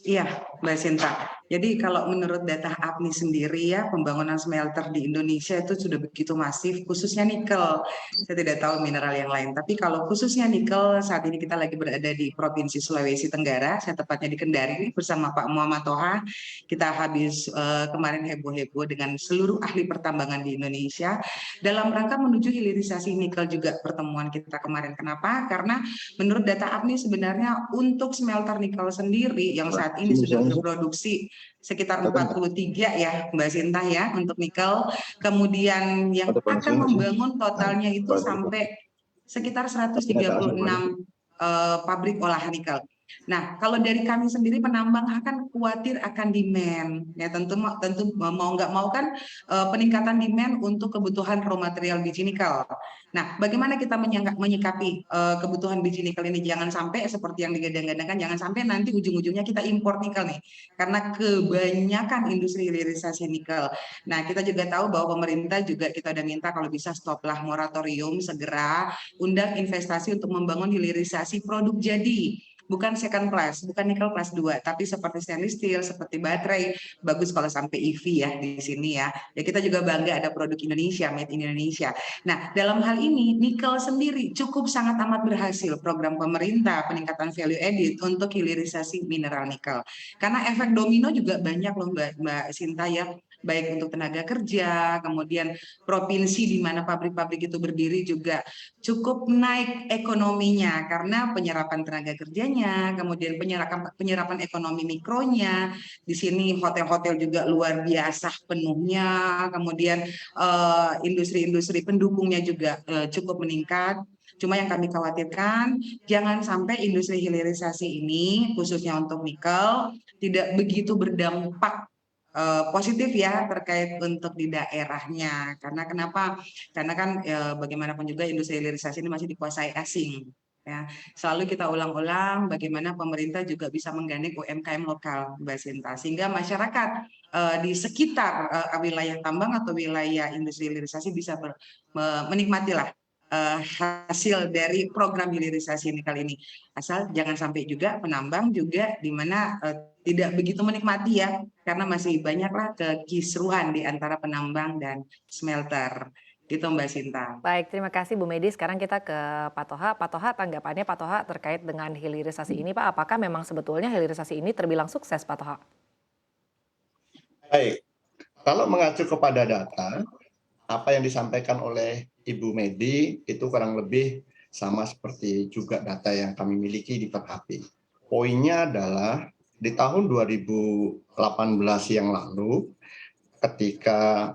Iya, Mbak Sinta. Jadi kalau menurut data APNI sendiri ya, pembangunan smelter di Indonesia itu sudah begitu masif, khususnya nikel. Saya tidak tahu mineral yang lain, tapi kalau khususnya nikel, saat ini kita lagi berada di Provinsi Sulawesi Tenggara, saya tepatnya di Kendari bersama Pak Muhammad Toha. Kita habis kemarin heboh-heboh dengan seluruh ahli pertambangan di Indonesia dalam rangka menuju hilirisasi nikel juga pertemuan kita kemarin. Kenapa? Karena menurut data APNI sebenarnya untuk smelter nikel sendiri yang saat ini sudah berproduksi sekitar 43 ya Mbak Sinta ya untuk nikel. Kemudian yang akan membangun totalnya itu sampai sekitar 136 pabrik olahan nikel. Nah, kalau dari kami sendiri penambang akan khawatir akan demand. Ya tentu mau nggak mau kan peningkatan demand untuk kebutuhan raw material biji nikel. Nah, bagaimana kita menyikapi kebutuhan biji nikel ini? Jangan sampai seperti yang digadang-gadangkan, jangan sampai nanti ujung-ujungnya kita impor nikel nih, karena kebanyakan industri hilirisasi nikel. Nah, kita juga tahu bahwa pemerintah juga kita udah minta kalau bisa stoplah moratorium, segera undang investasi untuk membangun hilirisasi produk jadi. Bukan second class, bukan nikel kelas 2, tapi seperti stainless steel, seperti baterai, bagus kalau sampai EV ya di sini ya. Ya kita juga bangga ada produk Indonesia, made in Indonesia. Nah, dalam hal ini nikel sendiri cukup sangat amat berhasil program pemerintah peningkatan value added untuk hilirisasi mineral nikel. Karena efek domino juga banyak loh Mbak Sinta ya, baik untuk tenaga kerja, kemudian provinsi di mana pabrik-pabrik itu berdiri juga cukup naik ekonominya karena penyerapan tenaga kerjanya, kemudian penyerapan ekonomi mikronya. Di sini hotel-hotel juga luar biasa penuhnya, kemudian industri-industri pendukungnya juga cukup meningkat. Cuma yang kami khawatirkan, jangan sampai industri hilirisasi ini, khususnya untuk nikel, tidak begitu berdampak positif ya terkait untuk di daerahnya. Karena kenapa? Karena kan bagaimanapun juga industri hilirisasi ini masih dikuasai asing. Ya, selalu kita ulang-ulang bagaimana pemerintah juga bisa menggandeng UMKM lokal, Mbak Sinta, sehingga masyarakat di sekitar wilayah tambang atau wilayah industri hilirisasi bisa menikmatilah hasil dari program hilirisasi nikel ini. Asal jangan sampai juga penambang juga di mana tidak begitu menikmati ya, karena masih banyaklah kekisruhan di antara penambang dan smelter. Gitu Mbak Sinta. Baik, terima kasih Bu Medi. Sekarang kita ke Pak Toha. Pak Toha, tanggapannya Pak Toha terkait dengan hilirisasi ini, Pak. Apakah memang sebetulnya hilirisasi ini terbilang sukses, Pak Toha? Baik, kalau mengacu kepada data, apa yang disampaikan oleh Ibu Medi itu kurang lebih sama seperti juga data yang kami miliki di Perhapi. Poinnya adalah di tahun 2018 yang lalu, ketika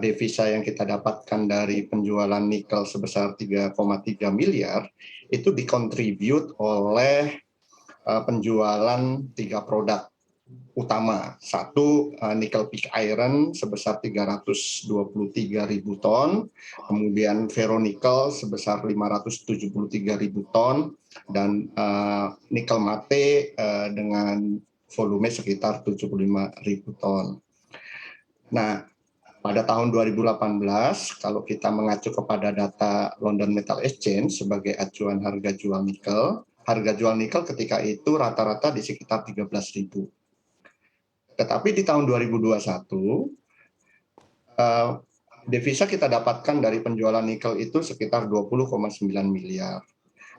devisa yang kita dapatkan dari penjualan nikel sebesar 3,3 miliar, itu dikontribut oleh penjualan 3 produk utama. Satu, nikel pig iron sebesar 323.000 ton, kemudian ferronikel sebesar 573.000 ton, dan nikel mate dengan volume sekitar 75.000 ton. Nah, pada tahun 2018, kalau kita mengacu kepada data London Metal Exchange sebagai acuan harga jual nikel ketika itu rata-rata di sekitar 13.000. Tetapi di tahun 2021, devisa kita dapatkan dari penjualan nikel itu sekitar 20,9 miliar.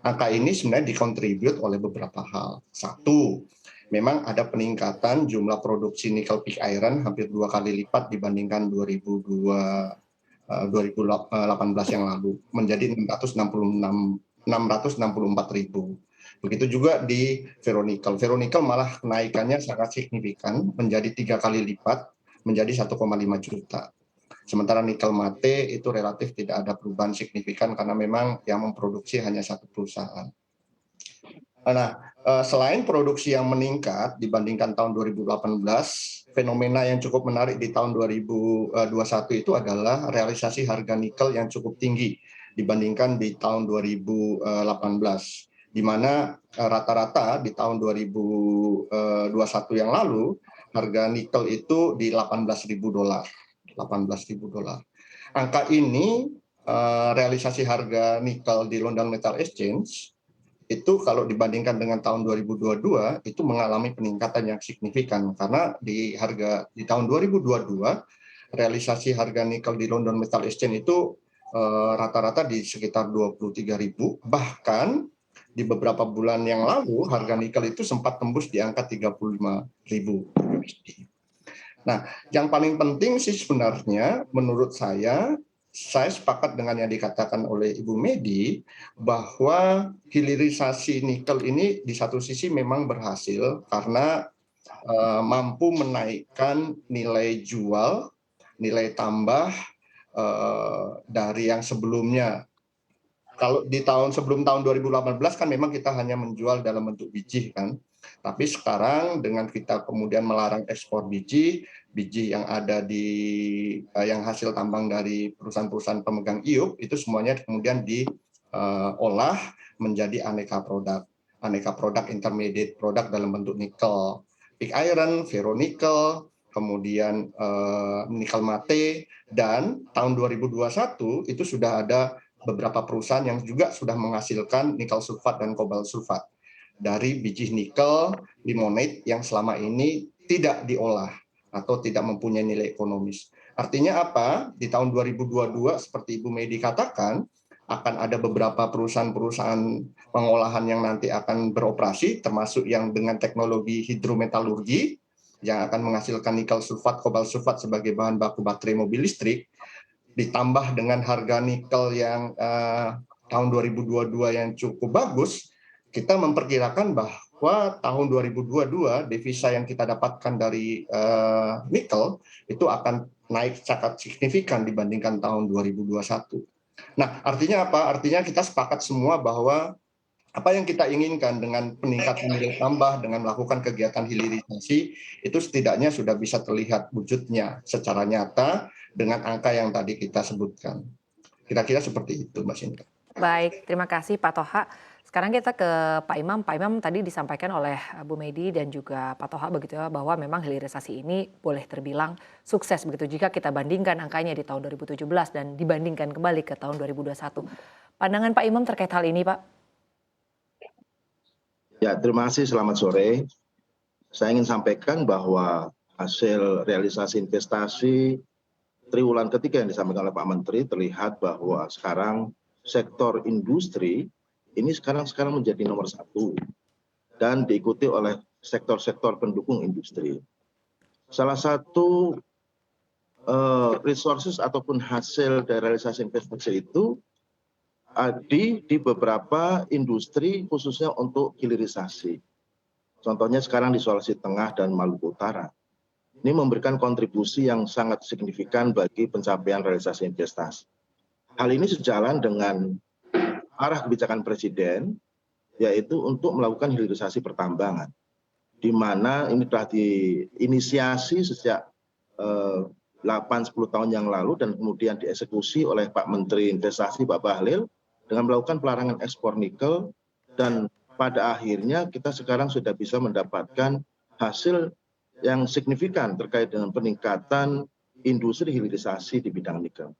Angka ini sebenarnya dikontribut oleh beberapa hal. Satu, memang ada peningkatan jumlah produksi nikel pig iron hampir 2 kali lipat dibandingkan 2018 yang lalu, menjadi 664.000. Begitu juga di ferronikel. Ferronikel malah kenaikannya sangat signifikan, menjadi 3 kali lipat, menjadi 1,5 juta. Sementara nikel mate itu relatif tidak ada perubahan signifikan karena memang yang memproduksi hanya satu perusahaan. Nah, selain produksi yang meningkat dibandingkan tahun 2018, fenomena yang cukup menarik di tahun 2021 itu adalah realisasi harga nikel yang cukup tinggi dibandingkan di tahun 2018. Di mana rata-rata di tahun 2021 yang lalu harga nikel itu di $18.000. Angka ini realisasi harga nikel di London Metal Exchange itu kalau dibandingkan dengan tahun 2022 itu mengalami peningkatan yang signifikan, karena di tahun 2022 realisasi harga nikel di London Metal Exchange itu rata-rata di sekitar 23.000, bahkan di beberapa bulan yang lalu harga nikel itu sempat tembus di angka 35.000 USD. Nah, yang paling penting sih sebenarnya menurut saya sepakat dengan yang dikatakan oleh Ibu Medi bahwa hilirisasi nikel ini di satu sisi memang berhasil karena mampu menaikkan nilai jual, nilai tambah dari yang sebelumnya. Kalau di sebelum tahun 2018 kan memang kita hanya menjual dalam bentuk biji kan. Tapi sekarang dengan kita kemudian melarang ekspor biji yang ada yang hasil tambang dari perusahaan-perusahaan pemegang IUP itu semuanya kemudian diolah menjadi aneka produk intermediate produk dalam bentuk nikel, pig iron, ferronikel, kemudian nikel mate, dan tahun 2021 itu sudah ada beberapa perusahaan yang juga sudah menghasilkan nikel sulfat dan kobalt sulfat dari biji nikel limonate yang selama ini tidak diolah atau tidak mempunyai nilai ekonomis. Artinya apa? Di tahun 2022 seperti Ibu Medi katakan, akan ada beberapa perusahaan-perusahaan pengolahan yang nanti akan beroperasi, termasuk yang dengan teknologi hidrometalurgi yang akan menghasilkan nikel sulfat, kobalt sulfat sebagai bahan baku baterai mobil listrik, ditambah dengan harga nikel yang tahun 2022 yang cukup bagus, kita memperkirakan bahwa tahun 2022 devisa yang kita dapatkan dari nikel itu akan naik sangat signifikan dibandingkan tahun 2021. Nah, artinya apa? Artinya kita sepakat semua bahwa apa yang kita inginkan dengan peningkatan nilai tambah, dengan melakukan kegiatan hilirisasi, itu setidaknya sudah bisa terlihat wujudnya secara nyata dengan angka yang tadi kita sebutkan. Kira-kira seperti itu, Mbak Sinta. Baik, terima kasih Pak Toha. Sekarang kita ke Pak Imam. Pak Imam, tadi disampaikan oleh Bu Medi dan juga Pak Toha begitu ya, bahwa memang hilirisasi ini boleh terbilang sukses begitu jika kita bandingkan angkanya di tahun 2017 dan dibandingkan kembali ke tahun 2021. Pandangan Pak Imam terkait hal ini, Pak? Ya, terima kasih. Selamat sore. Saya ingin sampaikan bahwa hasil realisasi investasi triwulan ketiga yang disampaikan oleh Pak Menteri terlihat bahwa sekarang sektor industri ini sekarang menjadi nomor 1 dan diikuti oleh sektor-sektor pendukung industri. Salah satu resources ataupun hasil dari realisasi investasi itu di beberapa industri khususnya untuk hilirisasi. Contohnya sekarang di Sulawesi Tengah dan Maluku Utara. Ini memberikan kontribusi yang sangat signifikan bagi pencapaian realisasi investasi. Hal ini sejalan dengan arah kebijakan Presiden, yaitu untuk melakukan hilirisasi pertambangan, di mana ini telah diinisiasi sejak 8-10 tahun yang lalu dan kemudian dieksekusi oleh Pak Menteri Investasi Pak Bahlil dengan melakukan pelarangan ekspor nikel, dan pada akhirnya kita sekarang sudah bisa mendapatkan hasil yang signifikan terkait dengan peningkatan industri hilirisasi di bidang nikel.